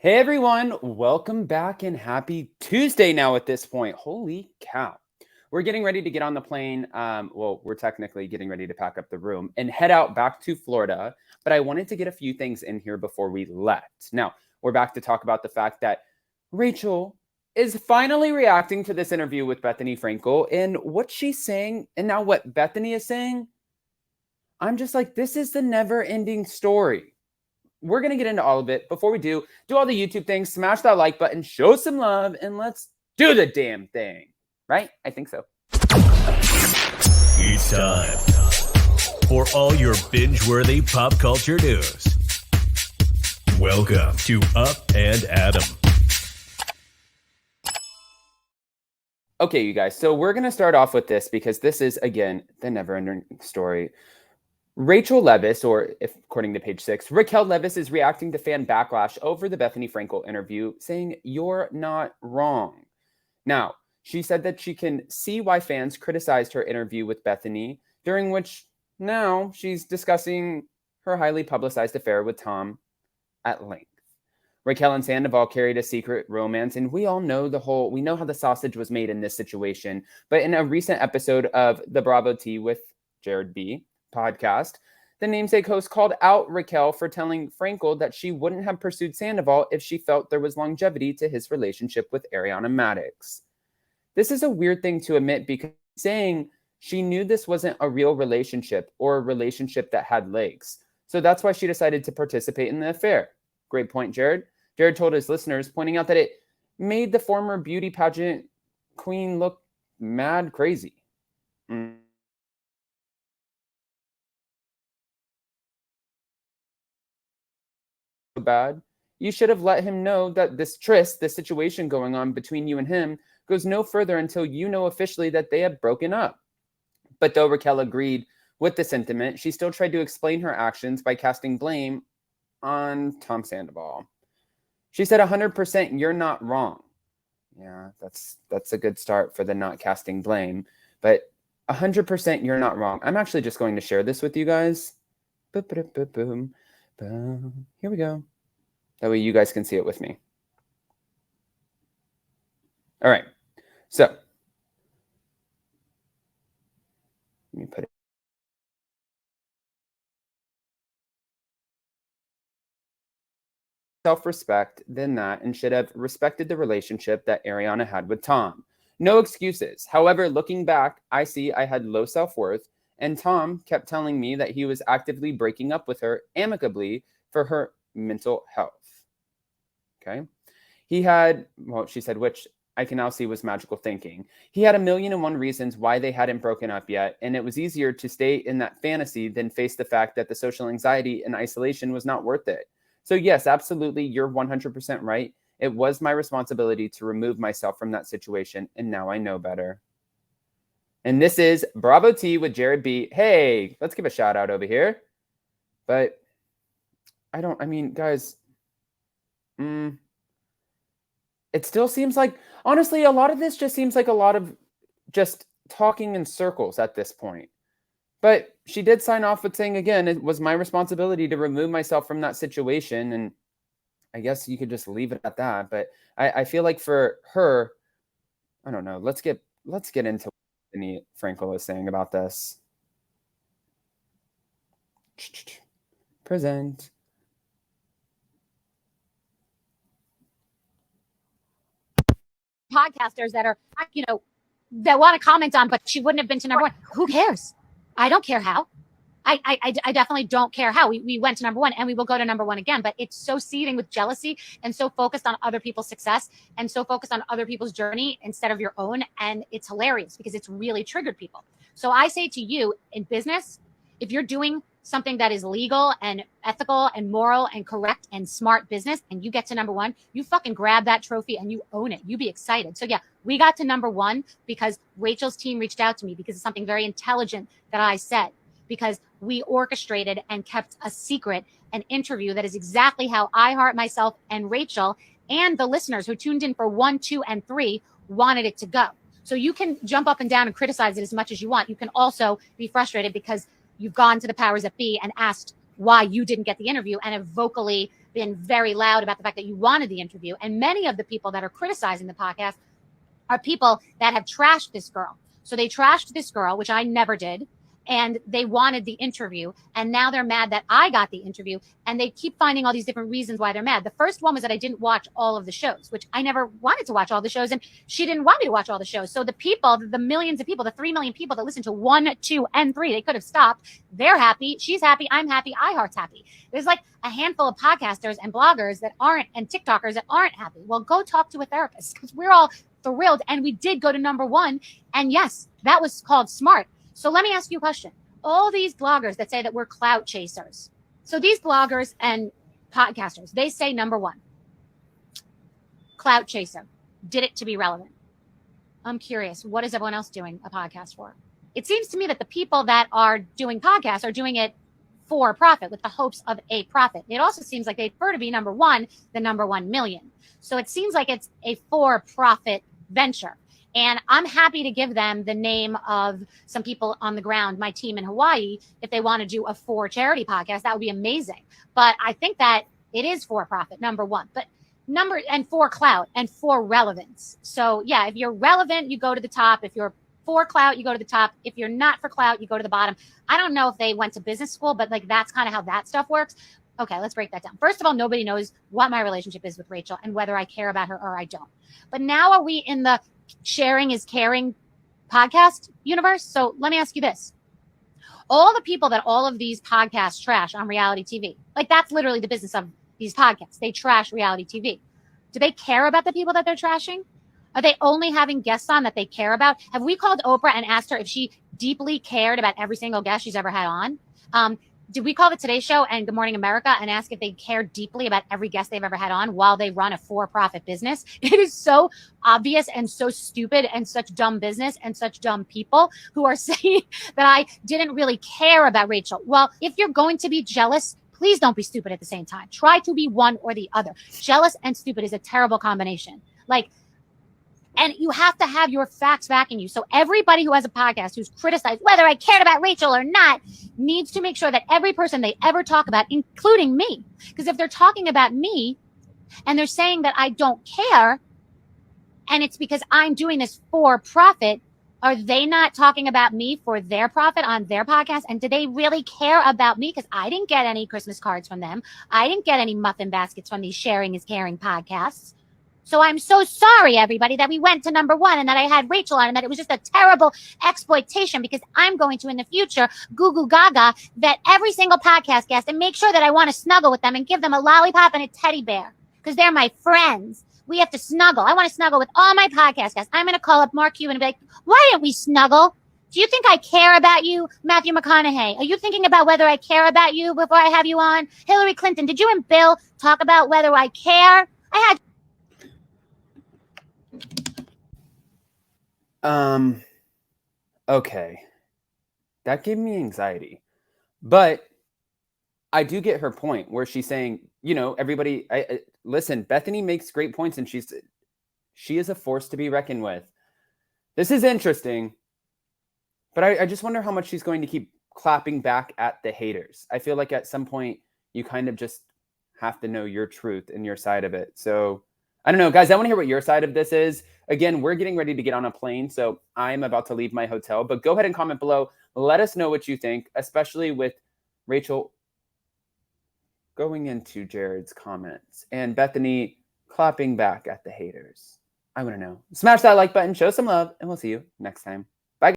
Hey everyone, welcome back and happy Tuesday now at this point. Holy cow. We're getting ready to get on the plane. We're technically getting ready to pack up the room and head out back to Florida. But I wanted to get a few things in here before we left. Now, we're back to talk about the fact that Rachel is finally reacting to this interview with Bethenny Frankel and what she's saying. And now what Bethenny is saying, I'm just like, this is the never ending story. We're going to get into all of it. Before we do all the YouTube things, smash that like button, show some love, and let's do the damn thing. Right? I think so. It's time for all your binge-worthy pop culture news. Welcome to Up and Adam. Okay, you guys. So we're going to start off with this because this is, again, the never-ending story. Raquel Leviss, or if according to page 6, Raquel Leviss is reacting to fan backlash over the Bethenny Frankel interview, saying, "You're not wrong." Now, she said that she can see why fans criticized her interview with Bethenny, during which now she's discussing her highly publicized affair with Tom at length. Raquel and Sandoval carried a secret romance, and we all know we know how the sausage was made in this situation. But in a recent episode of the Bravo Tea with Jared B. podcast, the namesake host called out Raquel for telling Frankel that she wouldn't have pursued Sandoval if she felt there was longevity to his relationship with Ariana Madix. This is a weird thing to admit because saying she knew this wasn't a real relationship or a relationship that had legs. So that's why she decided to participate in the affair. Great point, Jared. Jared told his listeners, pointing out that it made the former beauty pageant queen look mad crazy. Bad. You should have let him know that this situation going on between you and him, goes no further until you know officially that they have broken up. But though Raquel agreed with the sentiment, she still tried to explain her actions by casting blame on Tom Sandoval. She said 100% you're not wrong. Yeah, that's a good start for the not casting blame. But 100% you're not wrong. I'm actually just going to share this with you guys. Boom. Here we go. That way you guys can see it with me. All right. So let me put it. Self-respect than that and should have respected the relationship that Ariana had with Tom. No excuses. However, looking back, I see I had low self-worth, and Tom kept telling me that he was actively breaking up with her amicably for her mental health. Okay. He had, she said, which I can now see was magical thinking. He had 1,000,001 reasons why they hadn't broken up yet, and it was easier to stay in that fantasy than face the fact that the social anxiety and isolation was not worth it. So yes, absolutely, you're 100% right. It was my responsibility to remove myself from that situation, and now I know better. And this is Bravo Tea with Jared B. Hey, let's give a shout out over here. But guys, it still seems like, honestly, a lot of this just seems like a lot of just talking in circles at this point. But she did sign off with saying, again, it was my responsibility to remove myself from that situation. And I guess you could just leave it at that. But I feel like for her, I don't know. Let's get into what Bethenny Frankel is saying about this. Present. Podcasters that are, that want to comment on, but she wouldn't have been to number one. Who cares? I don't care how. I definitely don't care how. We went to number one and we will go to number one again, but it's so seething with jealousy and so focused on other people's success and so focused on other people's journey instead of your own. And it's hilarious because it's really triggered people. So I say to you, in business, if you're doing something that is legal and ethical and moral and correct and smart business and you get to number one, you fucking grab that trophy and you own it. You be excited. So yeah, we got to number one because Rachel's team reached out to me because it's something very intelligent that I said, because we orchestrated and kept a secret an interview that is exactly how I Heart Myself and Rachel and the listeners who tuned in for 1, 2, and 3 wanted it to go. So you can jump up and down and criticize it as much as you want. You can also be frustrated because you've gone to the powers that be and asked why you didn't get the interview and have vocally been very loud about the fact that you wanted the interview. And many of the people that are criticizing the podcast are people that have trashed this girl. So they trashed this girl, which I never did. And they wanted the interview. And now they're mad that I got the interview. And they keep finding all these different reasons why they're mad. The first one was that I didn't watch all of the shows, which I never wanted to watch all the shows. And she didn't want me to watch all the shows. So the people, the millions of people, the 3 million people that listen to 1, 2, and 3, they could have stopped. They're happy. She's happy. I'm happy. iHeart's happy. There's like a handful of podcasters and bloggers that aren't, and TikTokers that aren't happy. Well, go talk to a therapist, because we're all thrilled. And we did go to #1. And yes, that was called smart. So let me ask you a question. All these bloggers that say that we're clout chasers. So these bloggers and podcasters, they say #1, clout chaser, did it to be relevant. I'm curious, what is everyone else doing a podcast for? It seems to me that the people that are doing podcasts are doing it for profit, with the hopes of a profit. It also seems like they prefer to be #1 than #1 million. So it seems like it's a for-profit venture. And I'm happy to give them the name of some people on the ground, my team in Hawaii, if they want to do a for charity podcast. That would be amazing. But I think that it is for profit, #1. But and for clout and for relevance. So yeah, if you're relevant, you go to the top. If you're for clout, you go to the top. If you're not for clout, you go to the bottom. I don't know if they went to business school, but like that's kind of how that stuff works. Okay, let's break that down. First of all, nobody knows what my relationship is with Rachel and whether I care about her or I don't. But now are we in the sharing is caring podcast universe? So let me ask you this. All the people that all of these podcasts trash on reality TV, like that's literally the business of these podcasts. They trash reality TV. Do they care about the people that they're trashing? Are they only having guests on that they care about? Have we called Oprah and asked her if she deeply cared about every single guest she's ever had on? Did we call the Today Show and Good Morning America and ask if they care deeply about every guest they've ever had on while they run a for-profit business? It is so obvious and so stupid and such dumb business and such dumb people who are saying that I didn't really care about Rachel. Well, if you're going to be jealous, please don't be stupid at the same time. Try to be one or the other. Jealous and stupid is a terrible combination. And you have to have your facts backing you. So everybody who has a podcast who's criticized whether I cared about Rachel or not needs to make sure that every person they ever talk about, including me, because if they're talking about me and they're saying that I don't care and it's because I'm doing this for profit, are they not talking about me for their profit on their podcast? And do they really care about me? Because I didn't get any Christmas cards from them. I didn't get any muffin baskets from these Sharing is Caring podcasts. So I'm so sorry, everybody, that we went to #1 and that I had Rachel on and that it was just a terrible exploitation, because I'm going to, in the future, goo goo gaga vet every single podcast guest and make sure that I want to snuggle with them and give them a lollipop and a teddy bear because they're my friends. We have to snuggle. I want to snuggle with all my podcast guests. I'm going to call up Mark Cuban and be like, why didn't we snuggle? Do you think I care about you, Matthew McConaughey? Are you thinking about whether I care about you before I have you on? Hillary Clinton, did you and Bill talk about whether I care? I had Okay. That gave me anxiety. But I do get her point where she's saying, everybody, listen, Bethenny makes great points and she is a force to be reckoned with. This is interesting, but I just wonder how much she's going to keep clapping back at the haters. I feel like at some point you kind of just have to know your truth and your side of it. So I don't know, guys, I want to hear what your side of this is. Again, we're getting ready to get on a plane, so I'm about to leave my hotel, but go ahead and comment below. Let us know what you think, especially with Rachel going into Jared's comments and Bethenny clapping back at the haters. I want to know. Smash that like button, show some love, and we'll see you next time.